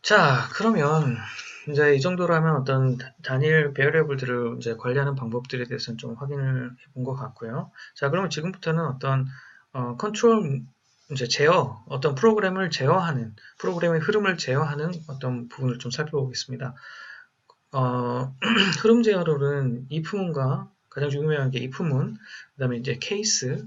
자, 그러면 이제 이 정도로 하면 어떤 단일 베어리어블들을 이제 관리하는 방법들에 대해서는 좀 확인을 해본 것 같고요. 자, 그러면 지금부터는 어떤 컨트롤 이제 제어, 어떤 프로그램을 제어하는 프로그램의 흐름을 제어하는 어떤 부분을 좀 살펴보겠습니다. 흐름 제어로는 if문과 가장 중요한 게 if문, 그다음에 이제 케이스,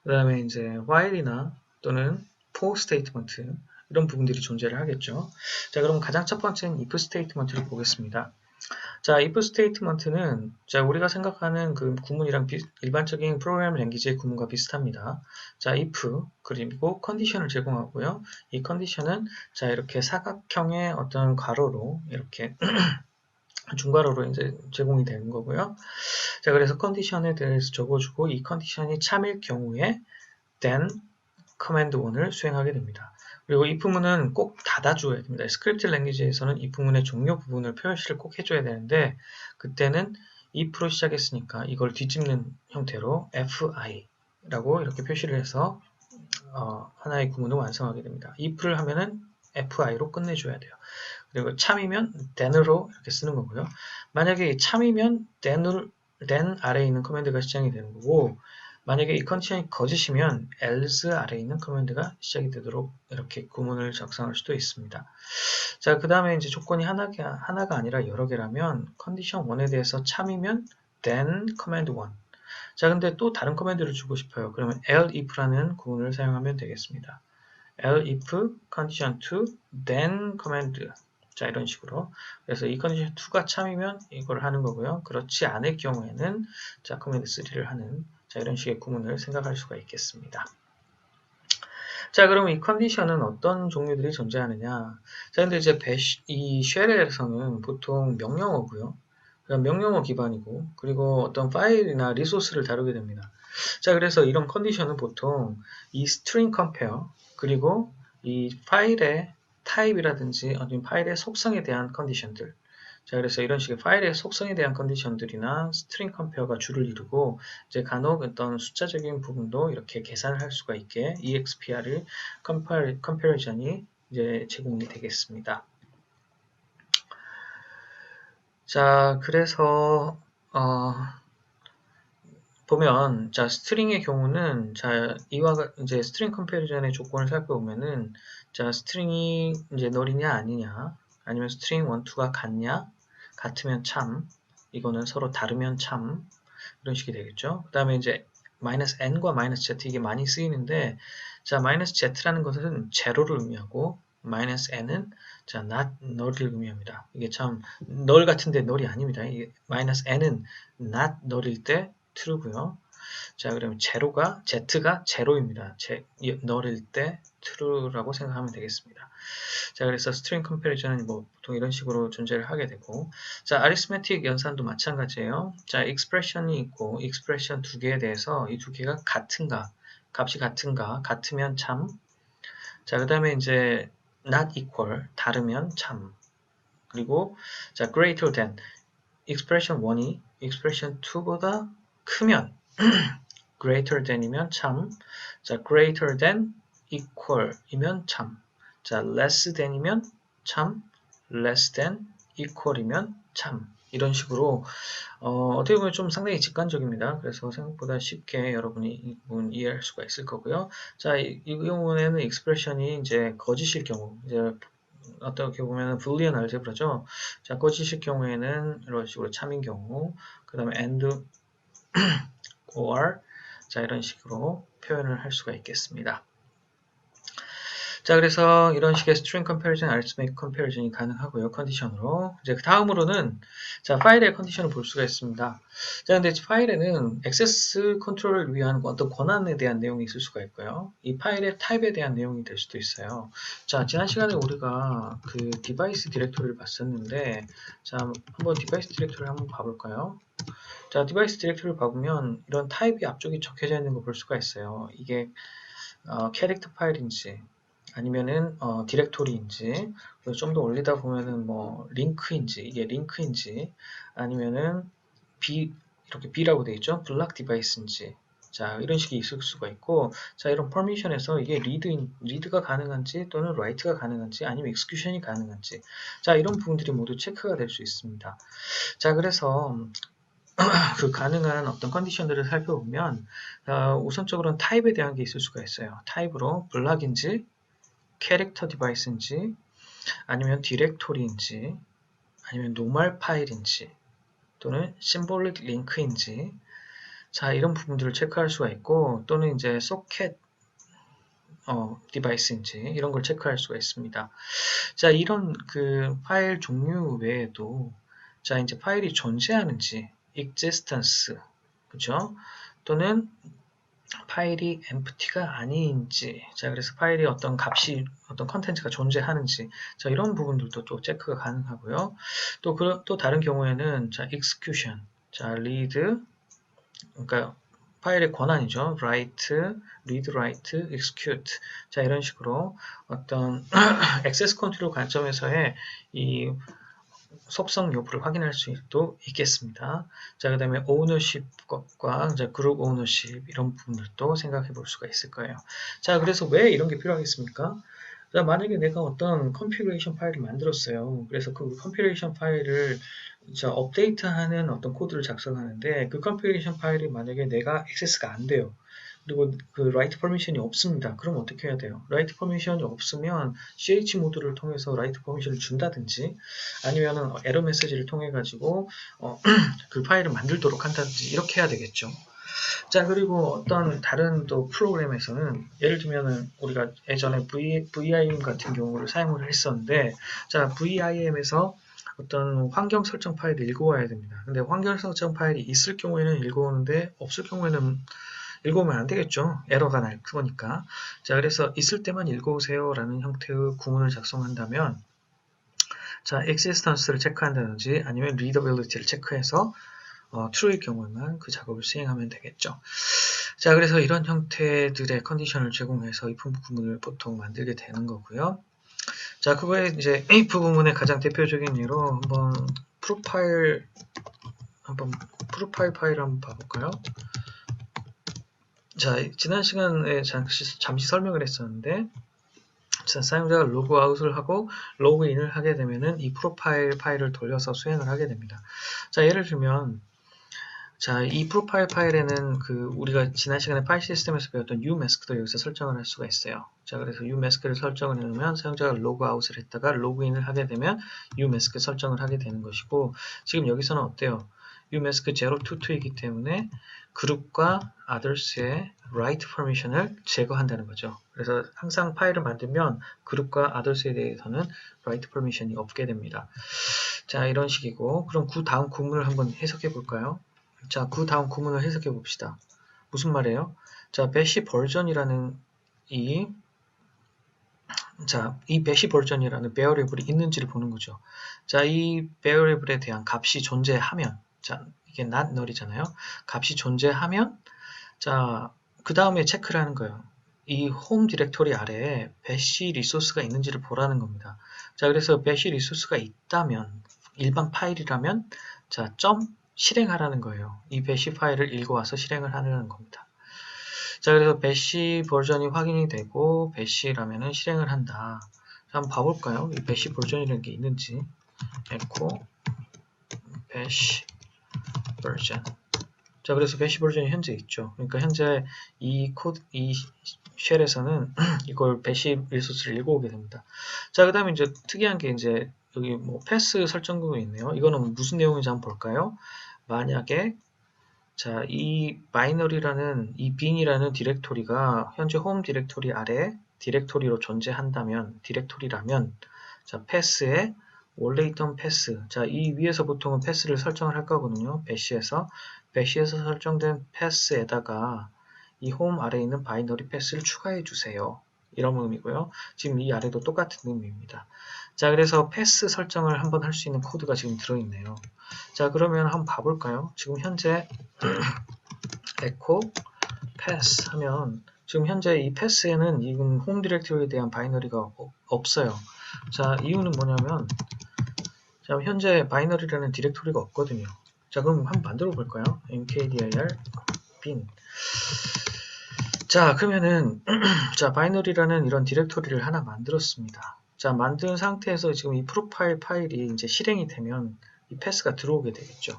그다음에 이제 while이나 또는 for 스테이트먼트 이런 부분들이 존재를 하겠죠. 자, 그럼 가장 첫 번째는 if 스테이트먼트를 보겠습니다. 자, if 스테이트먼트는 자, 우리가 생각하는 그 구문이랑 일반적인 프로그래밍 랭귀지의 구문과 비슷합니다. 자, if 그리고 컨디션을 제공하고요. 이 컨디션은 자, 이렇게 사각형의 어떤 괄호로 이렇게 중괄호로 이제 제공이 되는 거고요. 자, 그래서 컨디션에 대해서 적어주고 이 컨디션이 참일 경우에 then command 1을 수행하게 됩니다. 그리고 if문은 꼭 닫아줘야 됩니다. 스크립트 랭귀지에서는 if문의 종료 부분을 표시를 꼭 해줘야 되는데 그때는 if로 시작했으니까 이걸 뒤집는 형태로 fi라고 이렇게 표시를 해서 하나의 구문을 완성하게 됩니다. if를 하면은 fi로 끝내줘야 돼요. 그리고 참이면 then으로 이렇게 쓰는 거고요. 만약에 참이면 then 아래에 있는 커맨드가 시작이 되는 거고 만약에 이 컨디션이 거짓이면 else 아래에 있는 커맨드가 시작이 되도록 이렇게 구문을 작성할 수도 있습니다. 자, 그 다음에 이제 조건이 하나가 아니라 여러 개라면 컨디션 1에 대해서 참이면 then command 1. 자, 근데 또 다른 커맨드를 주고 싶어요. 그러면 elif라는 구문을 사용하면 되겠습니다. elif condition 2 then command 자, 이런 식으로. 그래서 이 컨디션 2가 참이면 이걸 하는 거고요. 그렇지 않을 경우에는 자, command 3를 하는 자, 이런 식의 구문을 생각할 수가 있겠습니다. 자, 그럼 이 컨디션은 어떤 종류들이 존재하느냐? 자, 근데 이제 이 쉘에서는 보통 명령어고요. 명령어 기반이고, 그리고 어떤 파일이나 리소스를 다루게 됩니다. 자, 그래서 이런 컨디션은 보통 이 string compare, 그리고 이 파일의 타입이라든지 아니면 파일의 속성에 대한 컨디션들. 자, 그래서 이런 식의 파일의 속성에 대한 컨디션들이나 string compare가 주를 이루고, 이제 간혹 어떤 숫자적인 부분도 이렇게 계산을 할 수가 있게 EXPR을 comparison이 이제 제공이 되겠습니다. 자, 그래서 보면 자 스트링의 경우는 자 이와 이제 스트링 컴패리전의 조건을 살펴보면은 자 스트링이 이제 널이냐 아니냐 아니면 스트링 1, 2가 같냐 같으면 참 이거는 서로 다르면 참 이런 식이 되겠죠. 그 다음에 이제 마이너스 n과 마이너스 z 이게 많이 쓰이는데 자 마이너스 z라는 것은 제로를 의미하고 마이너스 n은 자 not null을 의미합니다. 이게 참 null 같은데 null이 아닙니다. 이게 마이너스 n은 not null일 때 true고요. 자 그러면 z가 제로입니다. null일 때 true라고 생각하면 되겠습니다. 자 그래서 string comparison은 뭐 보통 이런 식으로 존재를 하게 되고 자 arithmetic 연산도 마찬가지예요. 자 expression이 있고 expression 두 개에 대해서 이 두 개가 같은가 값이 같은가 같으면 참 자 그 다음에 이제 not equal 다르면 참 그리고 자 greater than expression 1이 expression 2보다 크면 greater than이면 참, 자 greater than equal이면 참, 자 less than이면 참, less than equal이면 참 이런 식으로 어떻게 보면 좀 상당히 직관적입니다. 그래서 생각보다 쉽게 여러분이 이 부분 이해할 수가 있을 거고요. 자, 이 경우에는 expression이 이제 거짓일 경우, 이제 어떻게 보면 불리언 알제브라죠. 자, 거짓일 경우에는 이런 식으로 참인 경우, 그 다음에 and or 자 이런 식으로 표현을 할 수가 있겠습니다. 자 그래서 이런 식의 string comparison, arithmetic comparison이 가능하고요. 컨디션으로 이제 다음으로는 자 파일의 컨디션을 볼 수가 있습니다. 자 근데 파일에는 액세스 컨트롤을 위한 어떤 권한에 대한 내용이 있을 수가 있고요. 이 파일의 타입에 대한 내용이 될 수도 있어요. 자 지난 시간에 우리가 그 디바이스 디렉토리를 봤었는데 자 한번 디바이스 디렉토리를 한번 봐볼까요? 자, 디바이스 디렉토리를 봐보면 이런 타입이 앞쪽에 적혀져 있는 거 볼 수가 있어요. 이게 캐릭터 파일인지 아니면은 디렉토리인지 좀 더 올리다 보면은 뭐 링크인지 이게 링크인지 아니면은 이렇게 B라고 되어 있죠. 블락 디바이스인지 자, 이런 식이 있을 수가 있고, 자, 이런 퍼미션에서 이게 리드가 가능한지 또는 라이트가 가능한지 아니면 익스큐션이 가능한지, 자, 이런 부분들이 모두 체크가 될 수 있습니다. 자, 그래서 그 가능한 어떤 컨디션들을 살펴보면 우선적으로는 타입에 대한 게 있을 수가 있어요. 타입으로 블락인지, 캐릭터 디바이스인지, 아니면 디렉토리인지, 아니면 노멀 파일인지, 또는 심볼릭 링크인지, 자, 이런 부분들을 체크할 수가 있고, 또는 이제 소켓 디바이스인지 이런 걸 체크할 수가 있습니다. 자, 이런 그 파일 종류 외에도 자, 이제 파일이 존재하는지 existence, 그죠? 또는 파일이 empty가 아닌지, 자, 그래서 파일이 어떤 값이, 어떤 컨텐츠가 존재하는지, 자, 이런 부분들도 또 체크가 가능하고요. 또 다른 경우에는, 자, execution, 자, read, 그러니까 파일의 권한이죠. write, read, write, execute. 자, 이런 식으로 어떤 액세스 컨트롤 관점에서의 이 속성 여부를 확인할 수도 있겠습니다. 자, 그 다음에 오너십과 그룹 오너십 이런 부분들도 생각해 볼 수가 있을 거예요. 자, 그래서 왜 이런 게 필요하겠습니까? 자, 만약에 내가 어떤 컨피그레이션 파일을 만들었어요. 그래서 그 컨피그레이션 파일을 업데이트하는 어떤 코드를 작성하는데 그 컨피그레이션 파일이 만약에 내가 액세스가 안 돼요. 그리고 그 write permission이 없습니다. 그럼 어떻게 해야 돼요? write permission이 없으면 ch 모드를 통해서 write permission을 준다든지 아니면은 에러 메시지를 통해 가지고 그 파일을 만들도록 한다든지 이렇게 해야 되겠죠. 자, 그리고 어떤 다른 또 프로그램에서는 예를 들면은 우리가 예전에 VIM 같은 경우를 사용을 했었는데 자, VIM에서 어떤 환경 설정 파일을 읽어와야 됩니다. 근데 환경 설정 파일이 있을 경우에는 읽어오는데 없을 경우에는 읽어오면 안 되겠죠. 에러가 날 거니까. 자, 그래서 있을 때만 읽어오세요 라는 형태의 구문을 작성한다면 자, existence를 체크한다든지 아니면 readability를 체크해서 true일 경우에만 그 작업을 수행하면 되겠죠. 자, 그래서 이런 형태들의 컨디션을 제공해서 if 부분을 보통 만들게 되는 거고요. 자, 그거에 이제 if 부분의 가장 대표적인 예로 한번 프로파일 파일을 한번 봐볼까요? 자, 지난 시간에 잠시 설명을 했었는데 자, 사용자가 로그아웃을 하고 로그인을 하게 되면은 이 프로파일 파일을 돌려서 수행을 하게 됩니다. 자, 예를 들면 자, 이 프로파일 파일에는 그 우리가 지난 시간에 파일 시스템에서 배웠던 umask도 여기서 설정을 할 수가 있어요. 자, 그래서 umask를 설정을 해놓으면 사용자가 로그아웃을 했다가 로그인을 하게 되면 umask 설정을 하게 되는 것이고 지금 여기서는 어때요? umask 022이기 때문에 그룹과 others의 write permission을 제거한다는 거죠. 그래서 항상 파일을 만들면 그룹과 others에 대해서는 write permission이 없게 됩니다. 자, 이런 식이고 그럼 그 다음 구문을 한번 해석해 볼까요? 자, 그 다음 구문을 해석해 봅시다. 무슨 말이에요? 자, bash 버전이라는 이 bash 버전이라는 베어리블이 있는지를 보는 거죠. 자, 이 베어리블에 대한 값이 존재하면, 자, 이게 not null이잖아요. 값이 존재하면, 자, 그 다음에 체크를 하는 거예요. 이 홈 디렉토리 아래에 bash 리소스가 있는지를 보라는 겁니다. 자, 그래서 bash 리소스가 있다면, 일반 파일이라면, 자, 실행하라는 거예요. 이 bash 파일을 읽어와서 실행을 하려는 겁니다. 자, 그래서 bash 버전이 확인이 되고 bash라면은 실행을 한다. 자, 한번 봐볼까요? 이 bash 버전이라는 게 있는지. echo bash 버전. 자, 그래서 bash 버전이 현재 있죠. 그러니까 현재 이 쉘에서는 이걸 bash 리소스를 읽어오게 됩니다. 자, 그 다음에 이제 특이한 게 이제 여기 뭐 패스 설정도 있네요. 이거는 무슨 내용인지 한번 볼까요? 만약에 자, 이 바이너리라는 이 bin이라는 디렉토리가 현재 홈 디렉토리 아래 디렉토리로 존재한다면 디렉토리라면 자, 패스에 원래 있던 패스 자, 이 위에서 보통은 패스를 설정을 할 거거든요. bash에서 설정된 패스에다가 이 홈 아래에 있는 바이너리 패스를 추가해 주세요. 이런 의미고요. 지금 이 아래도 똑같은 의미입니다. 자, 그래서 패스 설정을 한번 할 수 있는 코드가 지금 들어있네요. 자, 그러면 한번 봐볼까요? 지금 현재 echo pass 하면 지금 현재 이 패스에는 이건 홈 디렉토리에 대한 바이너리가 없어요. 자, 이유는 뭐냐면 자, 현재 바이너리라는 디렉토리가 없거든요. 자, 그럼 한번 만들어 볼까요? mkdir bin. 자, 그러면은 자, 바이너리라는 이런 디렉토리를 하나 만들었습니다. 자, 만든 상태에서 지금 이 프로파일 파일이 이제 실행이 되면 이 패스가 들어오게 되겠죠.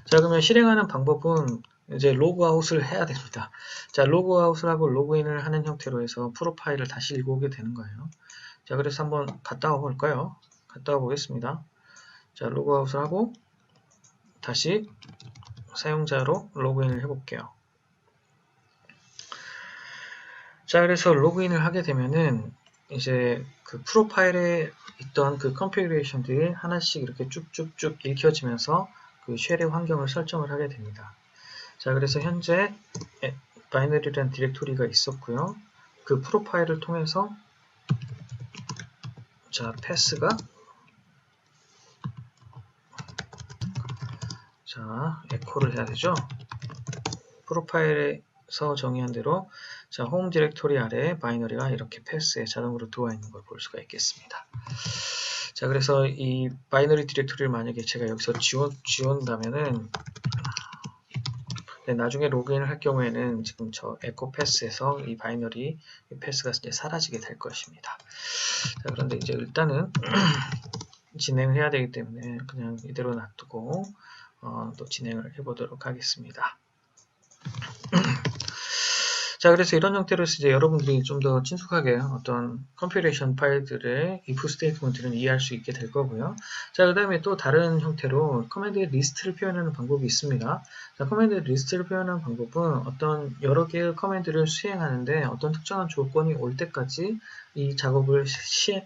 자, 그러면 실행하는 방법은 이제 로그아웃을 해야 됩니다. 자, 로그아웃을 하고 로그인을 하는 형태로 해서 프로파일을 다시 읽어오게 되는 거예요. 자, 그래서 한번 갔다 와 볼까요? 갔다 와 보겠습니다. 자, 로그아웃을 하고 다시 사용자로 로그인을 해볼게요. 자, 그래서 로그인을 하게 되면은 이제 그 프로파일에 있던 그 컨피그레이션들이 하나씩 이렇게 쭉쭉쭉 읽혀지면서 그 쉘의 환경을 설정을 하게 됩니다. 자, 그래서 현재 바이너리라는 디렉토리가 있었고요. 그 프로파일을 통해서 자, 패스가 자, 에코를 해야 되죠. 프로파일에서 정의한 대로 자, 홈 디렉토리 아래에 바이너리가 이렇게 패스에 자동으로 들어와 있는 걸 볼 수가 있겠습니다. 자, 그래서 이 바이너리 디렉토리를 만약에 제가 여기서 지운다면은 네, 나중에 로그인을 할 경우에는 지금 저 에코 패스에서 이 바이너리 패스가 이제 사라지게 될 것입니다. 자, 그런데 이제 일단은 진행을 해야 되기 때문에 그냥 이대로 놔두고 또 진행을 해보도록 하겠습니다. 자, 그래서 이런 형태로 이제 여러분들이 좀 더 친숙하게 어떤 컴피레이션 파일들의 if 스테이트먼트를 이해할 수 있게 될 거고요. 자, 그 다음에 또 다른 형태로 커맨드의 리스트를 표현하는 방법이 있습니다. 자, 커맨드의 리스트를 표현하는 방법은 어떤 여러 개의 커맨드를 수행하는데 어떤 특정한 조건이 올 때까지 이 작업을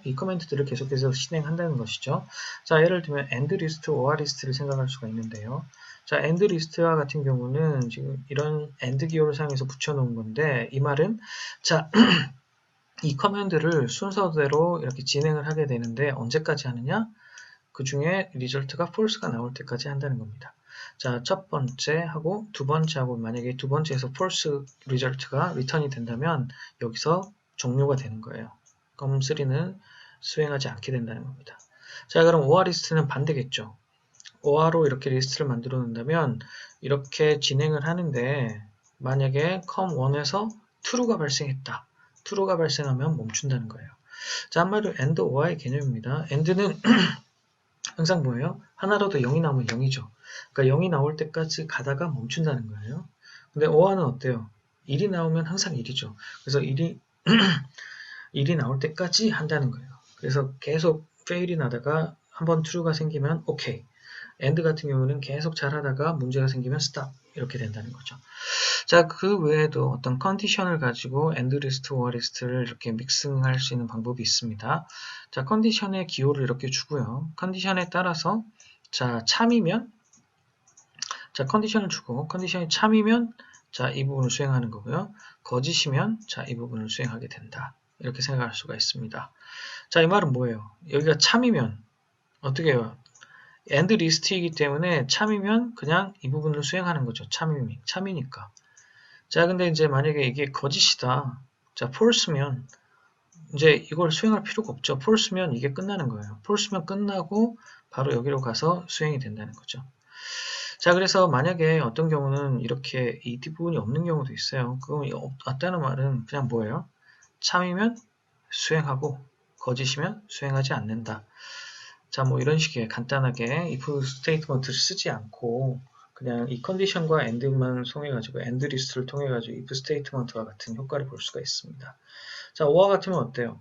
이 커맨드들을 계속해서 실행한다는 것이죠. 자, 예를 들면 end 리스트, or 리스트를 생각할 수가 있는데요. 자, end 리스트와 같은 경우는 지금 이런 end 기호를 사용해서 붙여놓은 건데, 이 말은, 자, 이 커맨드를 순서대로 이렇게 진행을 하게 되는데, 언제까지 하느냐? 그 중에 리절트가 false가 나올 때까지 한다는 겁니다. 자, 첫 번째 하고 두 번째 하고, 만약에 두 번째에서 false 리절트가 return이 된다면, 여기서 종료가 되는 거예요. COM3는 수행하지 않게 된다는 겁니다. 자, 그럼 or 리스트는 반대겠죠. OR로 이렇게 리스트를 만들어 놓는다면 이렇게 진행을 하는데 만약에 com1에서 true가 발생했다. true가 발생하면 멈춘다는 거예요. 자, 한마디로 and or의 개념입니다. and는 항상 뭐예요? 하나라도 0이 나오면 0이죠. 그러니까 0이 나올 때까지 가다가 멈춘다는 거예요. 근데 or는 어때요? 1이 나오면 항상 1이죠. 그래서 1이 나올 때까지 한다는 거예요. 그래서 계속 fail이 나다가 한번 true가 생기면 오케이. end 같은 경우는 계속 잘하다가 문제가 생기면 stop 이렇게 된다는 거죠. 자, 그 외에도 어떤 컨디션을 가지고 end 리스트, or 리스트를 이렇게 믹싱할 수 있는 방법이 있습니다. 자, 컨디션의 기호를 이렇게 주고요. 컨디션에 따라서 자, 참이면 자, 컨디션을 주고 컨디션이 참이면 자, 이 부분을 수행하는 거고요. 거짓이면 자, 이 부분을 수행하게 된다. 이렇게 생각할 수가 있습니다. 자, 이 말은 뭐예요? 여기가 참이면 어떻게 해요? end 리스트이기 때문에 참이면 그냥 이 부분을 수행하는 거죠. 참이니까. 자, 근데 이제 만약에 이게 거짓이다. 자, false면 이제 이걸 수행할 필요가 없죠. false면 이게 끝나는 거예요. false면 끝나고 바로 여기로 가서 수행이 된다는 거죠. 자, 그래서 만약에 어떤 경우는 이렇게 이 뒷부분이 없는 경우도 있어요. 그럼 없다는 말은 그냥 뭐예요? 참이면 수행하고 거짓이면 수행하지 않는다. 자, 뭐 이런 식의 간단하게 if 스테이트먼트를 쓰지 않고 그냥 이 컨디션과 end만 통해가지고 end 리스트를 통해가지고 if 스테이트먼트와 같은 효과를 볼 수가 있습니다. 자, or 같으면 어때요?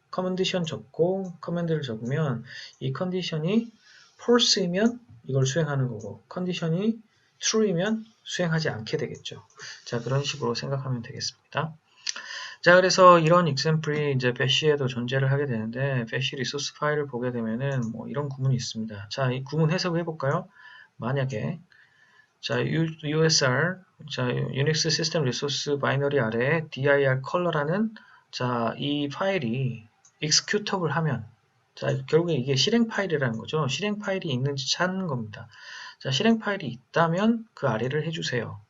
컨디션 적고 커맨드를 적으면 이 컨디션이 false이면 이걸 수행하는 거고 컨디션이 true이면 수행하지 않게 되겠죠. 자, 그런 식으로 생각하면 되겠습니다. 자, 그래서 이런 example이 이제 배시에도 존재를 하게 되는데, 배시 리소스 파일을 보게 되면은 뭐 이런 구문이 있습니다. 자, 이 구문 해석을 해볼까요? 만약에, 자, USR, 자, Unix System Resource Binary 아래에 dir color라는, 자, 이 파일이 executable 하면, 자, 결국에 이게 실행 파일이라는 거죠. 실행 파일이 있는지 찾는 겁니다. 자, 실행 파일이 있다면 그 아래를 해주세요.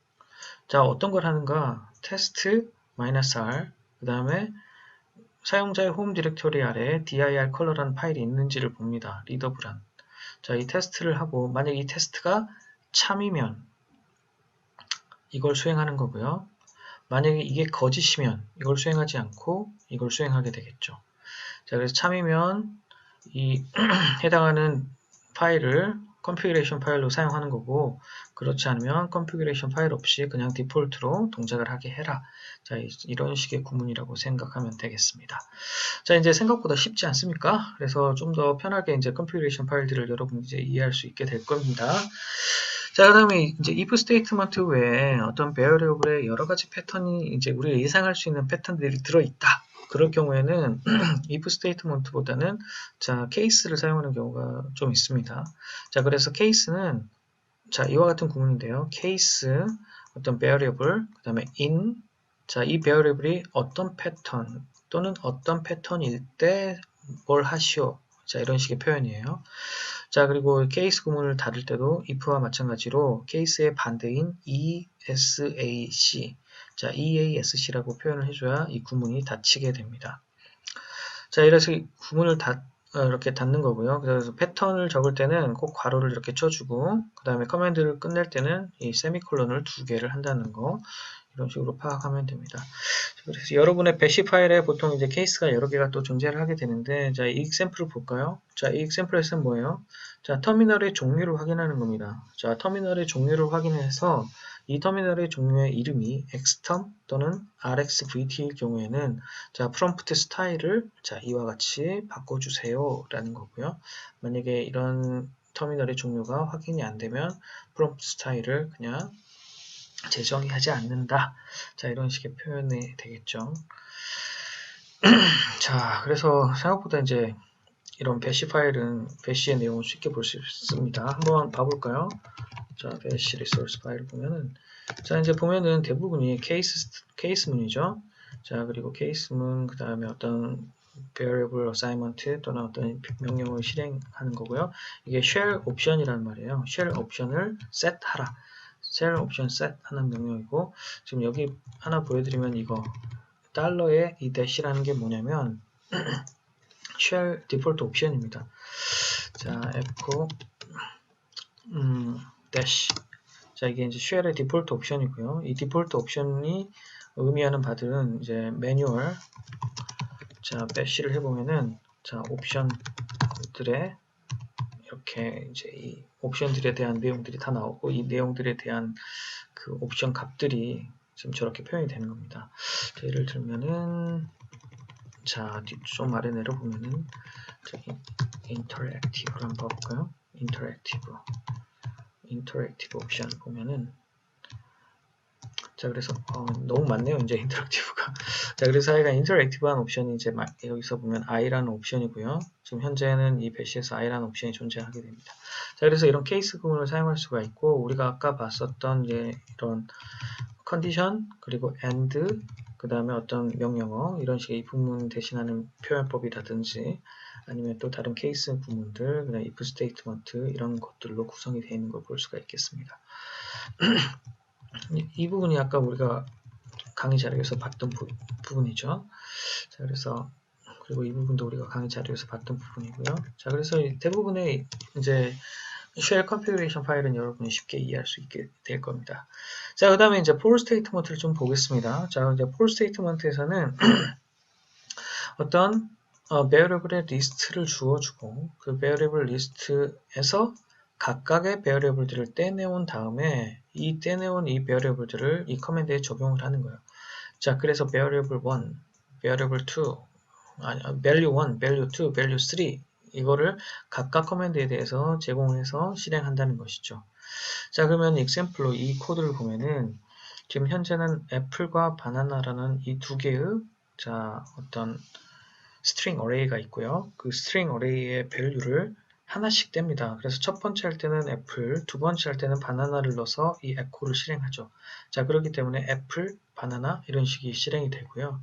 자, 어떤 걸 하는가? test -r 그 다음에 사용자의 홈 디렉토리 아래에 dir color라는 파일이 있는지를 봅니다. 리더블한. 자, 이 테스트를 하고 만약 이 테스트가 참이면 이걸 수행하는 거고요. 만약에 이게 거짓이면 이걸 수행하지 않고 이걸 수행하게 되겠죠. 자, 그래서 참이면 이 해당하는 파일을 컨피그레이션 파일로 사용하는 거고, 그렇지 않으면 컨피그레이션 파일 없이 그냥 디폴트로 동작을 하게 해라. 자, 이런 식의 구문이라고 생각하면 되겠습니다. 자, 이제 생각보다 쉽지 않습니까? 그래서 좀 더 편하게 이제 컨피그레이션 파일들을 여러분이 이제 이해할 수 있게 될 겁니다. 자, 그 다음에 이제 if 스테이트먼트 외에 어떤 베어리어블의 여러 가지 패턴이 이제 우리가 예상할 수 있는 패턴들이 들어있다. 그럴 경우에는 if 스테이트먼트보다는 자, 케이스를 사용하는 경우가 좀 있습니다. 자, 그래서 케이스는 자, 이와 같은 구문인데요. 케이스 어떤 variable, 그 다음에 in 자, 이 variable이 어떤 패턴 또는 어떤 패턴일 때 뭘 하시오. 자, 이런 식의 표현이에요. 자, 그리고 케이스 구문을 다룰 때도 if와 마찬가지로 케이스의 반대인 ESAC 자, EASC라고 표현을 해줘야 이 구문이 닫히게 됩니다. 자, 이래서 이 구문을 이렇게 닫는 거고요. 그래서 패턴을 적을 때는 꼭 괄호를 이렇게 쳐주고, 그 다음에 커맨드를 끝낼 때는 이 세미콜론을 2개를 한다는 거, 이런 식으로 파악하면 됩니다. 그래서 여러분의 배시 파일에 보통 이제 케이스가 여러 개가 또 존재를 하게 되는데, 자, 이 example을 볼까요? 자, 이 example에서는 뭐예요? 자, 터미널의 종류를 확인하는 겁니다. 자, 터미널의 종류를 확인해서 이 터미널의 종류의 이름이 xterm 또는 rxvt일 경우에는 자, 프롬프트 스타일을 자, 이와 같이 바꿔주세요 라는 거고요. 만약에 이런 터미널의 종류가 확인이 안 되면 프롬프트 스타일을 그냥 재정의 하지 않는다. 자, 이런 식의 표현이 되겠죠. 자, 그래서 생각보다 이제 이런 배시 파일은 배시의 내용을 쉽게 볼 수 있습니다. 한번 봐볼까요? 자, 배시 리소스 파일을 보면은 자, 이제 보면은 대부분이 케이스문이죠. 자, 그리고 케이스문 그 다음에 어떤 variable assignment 또는 어떤 명령을 실행하는 거고요. 이게 shell 옵션이라는 말이에요. shell 옵션을 set하라. shell 옵션 set 하는 명령이고, 지금 여기 하나 보여드리면 이거 달러의 이 dash라는 게 뭐냐면 shell 디폴트 옵션입니다. 자, echo dash 자, 이게 이제 shell의 디폴트 옵션이고요. 이 디폴트 옵션이 의미하는 바들은 이제 매뉴얼 자, bash를 해보면은 자, 옵션들의 이렇게 이제 이 옵션들에 대한 내용들이 다 나오고, 이 내용들에 대한 그 옵션 값들이 지금 저렇게 표현이 되는 겁니다. 자, 예를 들면은 자, 좀 아래 내려보면은 인터랙티브를 한번 봐볼까요? 인터랙티브 옵션을 보면은 자, 그래서 너무 많네요. 이제 인터랙티브가. 자, 그래서 하여간 인터랙티브한 옵션이 이제 여기서 보면 i라는 옵션이고요. 지금 현재는 이 배시에서 i라는 옵션이 존재하게 됩니다. 자, 그래서 이런 케이스 구문을 사용할 수가 있고, 우리가 아까 봤었던 이제 이런 컨디션 그리고 and 그 다음에 어떤 명령어 이런 식의 이 부문 대신하는 표현법이라든지 아니면 또 다른 케이스 구문들, 그다음 if 스테이트먼트 이런 것들로 구성이 되어 있는 걸 볼 수가 있겠습니다. 이 부분이 아까 우리가 강의 자료에서 봤던 부분이죠. 자, 그래서 그리고 이 부분도 우리가 강의 자료에서 봤던 부분이고요. 자, 그래서 대부분의 이제 쉘 컨피그레이션 파일은 여러분이 쉽게 이해할 수 있게 될 겁니다. 자, 그 다음에 이제 for 스테이트먼트를 좀 보겠습니다. 자, 이제 for 스테이트먼트에서는 어떤 variable의 리스트를 주어주고 그 variable 리스트에서 각각의 variable들을 떼내온 다음에 이 떼내온 이 variable들을 이 커맨드에 적용을 하는 거예요. 자, 그래서 variable 1, variable 2, value 1, value 2, value 3 이거를 각각 커맨드에 대해서 제공해서 실행한다는 것이죠. 자, 그러면 example로 이 코드를 보면은 지금 현재는 애플과 바나나라는 이 두 개의 자, 어떤 string array가 있고요. 그 string array의 value를 하나씩 뗍니다. 그래서 첫 번째 할 때는 애플, 두 번째 할 때는 바나나를 넣어서 이 echo를 실행하죠. 자, 그렇기 때문에 애플, 바나나 이런 식이 실행이 되고요.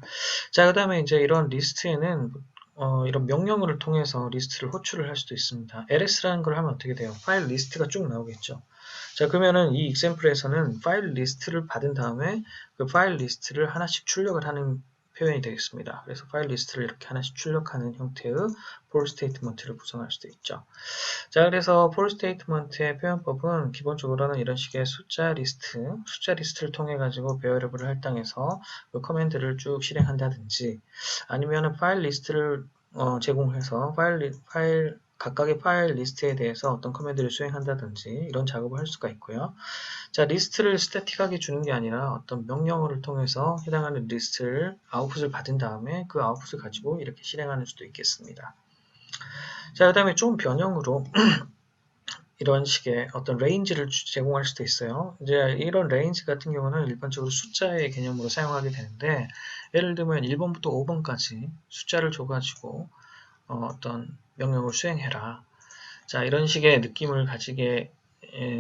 자, 그 다음에 이제 이런 리스트에는 이런 명령어를 통해서 리스트를 호출을 할 수도 있습니다. ls라는 걸 하면 어떻게 돼요? 파일 리스트가 쭉 나오겠죠. 자, 그러면은 이 example에서는 파일 리스트를 받은 다음에 그 파일 리스트를 하나씩 출력을 하는 표현이 되겠습니다. 그래서 파일 리스트를 이렇게 하나씩 출력하는 형태의 for statement를 구성할 수도 있죠. 자, 그래서 for statement의 표현법은 기본적으로는 이런 식의 숫자 리스트를 통해 가지고 variable을 할당해서 그 커맨드를 쭉 실행한다든지, 아니면은 파일 리스트를 제공해서 각각의 파일 리스트에 대해서 어떤 커맨드를 수행한다든지 이런 작업을 할 수가 있고요. 자, 리스트를 스태틱하게 주는 게 아니라 어떤 명령어를 통해서 해당하는 리스트를 아웃풋을 받은 다음에 그 아웃풋을 가지고 이렇게 실행하는 수도 있겠습니다. 자, 그 다음에 좀 변형으로 이런 식의 어떤 레인지를 제공할 수도 있어요. 이제 이런 레인지 같은 경우는 일반적으로 숫자의 개념으로 사용하게 되는데, 예를 들면 1번부터 5번까지 숫자를 줘가지고 어떤 명령을 수행해라. 자, 이런 식의 느낌을 가지게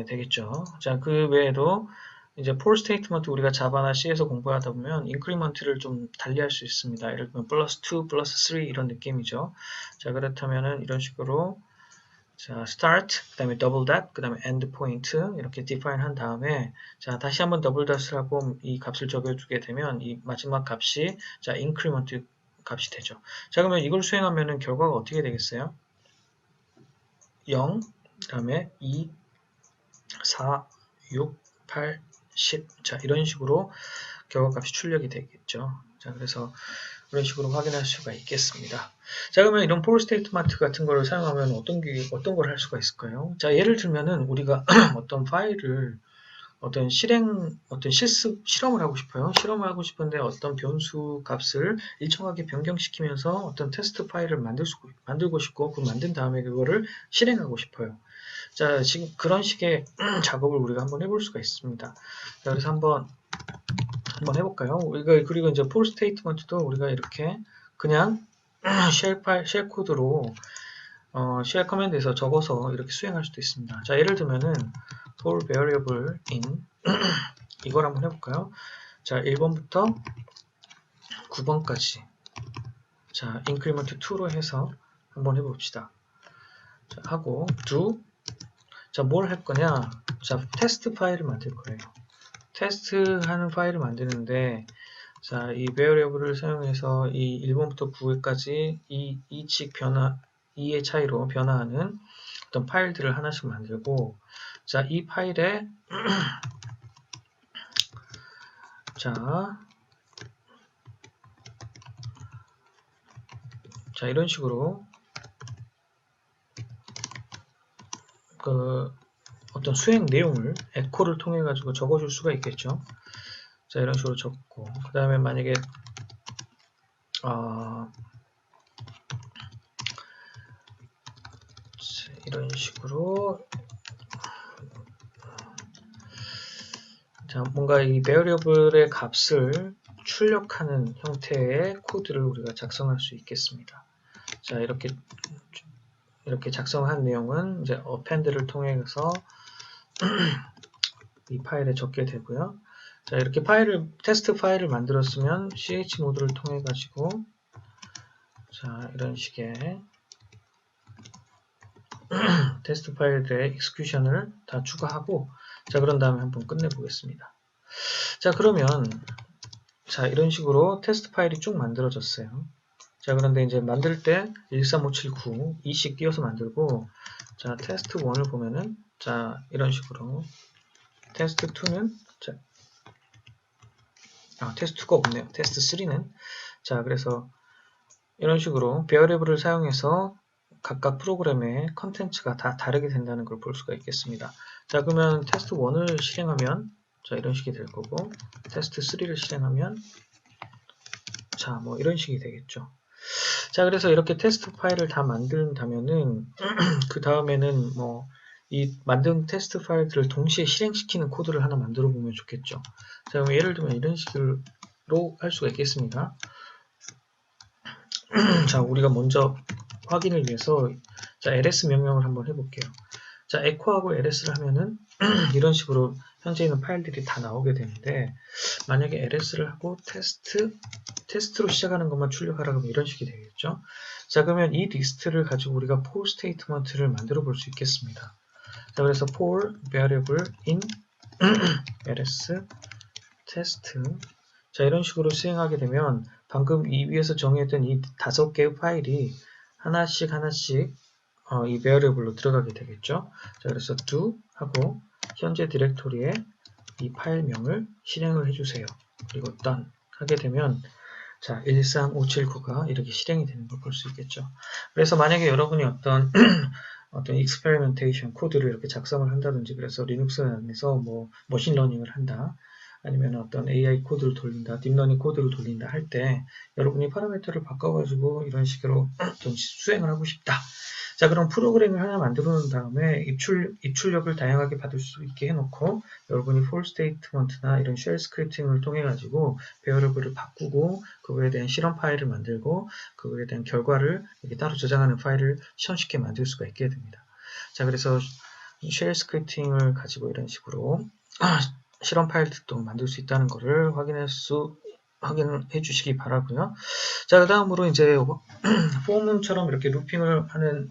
되겠죠. 자, 그 외에도 이제 for statement 우리가 자바나 C에서 공부하다 보면 인크리먼트를 좀 달리할 수 있습니다. 예를 들면 플러스 2, 플러스 3 이런 느낌이죠. 자, 그렇다면은 이런 식으로 자, start, 그 다음에 double that, 그 다음에 end point 이렇게 define 한 다음에 자, 다시 한번 double that을 하고 이 값을 적어주게 되면 이 마지막 값이 자, increment 값이 되죠. 자, 그러면 이걸 수행하면은 결과가 어떻게 되겠어요? 0, 그 다음에 2, 4, 6, 8, 10. 자, 이런 식으로 결과값이 출력이 되겠죠. 자, 그래서 그런 식으로 확인할 수가 있겠습니다. 자, 그러면 이런 for statement 같은 거를 사용하면 어떤 걸 할 수가 있을까요? 자, 예를 들면은 우리가 어떤 파일을 실험을 하고 싶어요. 실험을 하고 싶은데 어떤 변수 값을 일정하게 변경시키면서 어떤 테스트 파일을 만들고 싶고, 그 만든 다음에 그거를 실행하고 싶어요. 자, 지금 그런 식의 작업을 우리가 한번 해볼 수가 있습니다. 자, 그래서 한번 해볼까요? 그리고 이제 for statement도 우리가 이렇게 그냥 쉘 코드로 쉘 커맨드에서 적어서 이렇게 수행할 수도 있습니다. 자, 예를 들면은 for variable in 이걸 한번 해볼까요? 자, 1번부터 9번까지 자, increment 2로 해서 한번 해봅시다. 자, 하고 do 자, 뭘 할 거냐? 자, 테스트 파일을 만들 거예요. 테스트하는 파일을 만드는데 자, 이 variable을 사용해서 이 1번부터 9까지 이칙 변화, 2의 차이로 변화하는 어떤 파일들을 하나씩 만들고, 자, 이 파일에 자, 이런 식으로 그 어떤 수행 내용을 에코를 통해 가지고 적어줄 수가 있겠죠. 자, 이런 식으로 적고, 그 다음에 만약에 이런 식으로 자, 뭔가 이 variable의 값을 출력하는 형태의 코드를 우리가 작성할 수 있겠습니다. 자, 이렇게 작성한 내용은 이제 append를 통해서 이 파일에 적게 되고요. 자, 이렇게 테스트 파일을 만들었으면 chmod를 통해 가지고 자, 이런 식의 테스트 파일들의 execution을 다 추가하고 자, 그런 다음에 한번 끝내 보겠습니다. 자, 그러면 자, 이런 식으로 테스트 파일이 쭉 만들어졌어요. 자, 그런데 이제 만들 때 13579 2씩 띄워서 만들고 자, 테스트 1을 보면은 자, 이런 식으로 테스트 2는 테스트 2가 없네요. 테스트 3는 자, 그래서 이런 식으로 variable을 사용해서 각각 프로그램의 컨텐츠가 다 다르게 된다는 걸 볼 수가 있겠습니다. 자, 그러면 테스트 1을 실행하면 자, 이런 식이 될 거고 테스트 3를 실행하면 자, 뭐 이런 식이 되겠죠. 자, 그래서 이렇게 테스트 파일을 다 만든다면은 그 다음에는 뭐 이 만든 테스트 파일들을 동시에 실행시키는 코드를 하나 만들어 보면 좋겠죠. 자, 그럼 예를 들면 이런 식으로 할 수가 있겠습니다. 자, 우리가 먼저 확인을 위해서 자, ls 명령을 한번 해볼게요. 자, echo하고 ls를 하면은 이런 식으로 현재 있는 파일들이 다 나오게 되는데, 만약에 ls를 하고 테스트로 시작하는 것만 출력하라 그러면 이런 식이 되겠죠. 자, 그러면 이 리스트를 가지고 우리가 for statement를 만들어 볼 수 있겠습니다. 자, 그래서 for variable in ls test 자, 이런 식으로 수행하게 되면 방금 이 위에서 정의했던 이 5개의 파일이 하나씩 이 베어리블로 들어가게 되겠죠. 자, 그래서 do 하고 현재 디렉토리에 이 파일명을 실행을 해주세요. 그리고 done 하게 되면 자, 13579가 이렇게 실행이 되는 걸 볼 수 있겠죠. 그래서 만약에 여러분이 어떤 익스페리멘테이션 코드를 이렇게 작성을 한다든지, 그래서 리눅스 안에서 뭐 머신러닝을 한다, 아니면 어떤 AI 코드를 돌린다, 딥러닝 코드를 돌린다 할 때 여러분이 파라미터를 바꿔가지고 이런 식으로 좀 수행을 하고 싶다. 자, 그럼 프로그램을 하나 만들어 놓은 다음에 입출력을 다양하게 받을 수 있게 해놓고 여러분이 for statement나 이런 shell 스크립팅을 통해 가지고 베어러블을 바꾸고 그거에 대한 실험 파일을 만들고 그거에 대한 결과를 이렇게 따로 저장하는 파일을 쉽게 만들 수가 있게 됩니다. 자, 그래서 shell 스크립팅을 가지고 이런 식으로 실험 파일도 만들 수 있다는 것을 확인해 주시기 바라고요. 자, 그 다음으로 이제 포문처럼 이렇게 루핑을 하는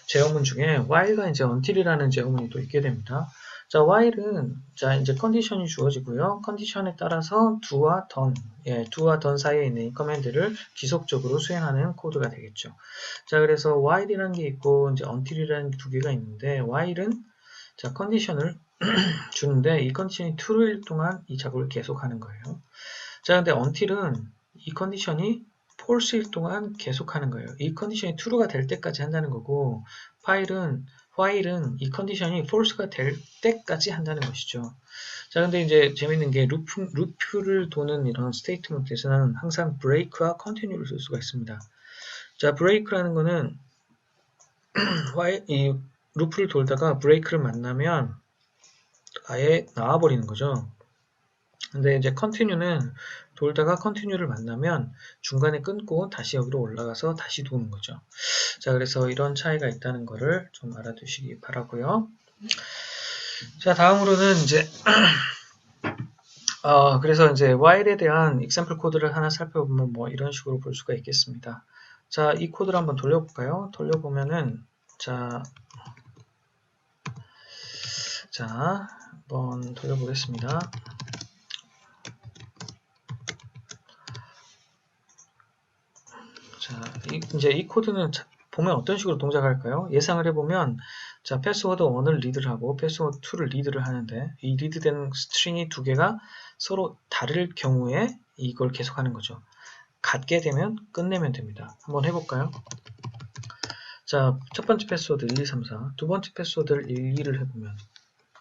제어문 중에 while가 이제 until이라는 제어문이 또 있게 됩니다. 자, while은 자 이제 컨디션이 주어지고요. 컨디션에 따라서 do와 done 사이에 있는 이 커맨드를 지속적으로 수행하는 코드가 되겠죠. 자, 그래서 while이라는 게 있고 이제 until이라는 두 개가 있는데 while은 자 컨디션을 주는데 이 컨디션이 true일 동안 이 작업을 계속하는 거예요. 자, 근데 until은 이 컨디션이 false일 동안 계속하는 거예요. 이 컨디션이 true가 될 때까지 한다는 거고, while은 이 컨디션이 false가 될 때까지 한다는 것이죠. 자, 근데 이제 재밌는 게 루프를 도는 이런 스테이트먼트에서는 항상 break와 continue를 쓸 수가 있습니다. 자, break라는 거는 이 루프를 돌다가 브레이크를 만나면 아예 나와버리는 거죠. 근데 이제 continue는 돌다가 continue를 만나면 중간에 끊고 다시 여기로 올라가서 다시 도는 거죠. 자, 그래서 이런 차이가 있다는 거를 좀 알아두시기 바라고요. 자, 다음으로는 이제 그래서 이제 while에 대한 example 코드를 하나 살펴보면 뭐 이런 식으로 볼 수가 있겠습니다. 자, 이 코드를 한번 돌려볼까요? 돌려보면은 자, 한번 돌려보겠습니다. 자, 이제 이 코드는 보면 어떤 식으로 동작할까요? 예상을 해보면, 자, 패스워드 1을 리드를 하고, 패스워드 2를 리드를 하는데, 이 리드된 스트링이 두 개가 서로 다를 경우에 이걸 계속하는 거죠. 같게 되면 끝내면 됩니다. 한번 해볼까요? 자, 첫 번째 패스워드 1, 2, 3, 4, 두 번째 패스워드를 1, 2를 해보면,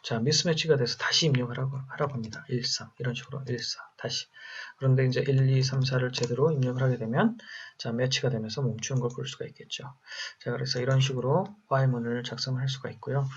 자, 미스매치가 돼서 다시 입력을 하라고 합니다. 1, 3, 이런 식으로 1, 4, 다시. 그런데 이제 1, 2, 3, 4를 제대로 입력을 하게 되면, 자, 매치가 되면서 멈추는 걸 볼 수가 있겠죠. 자, 그래서 이런 식으로 while문을 작성할 수가 있고요.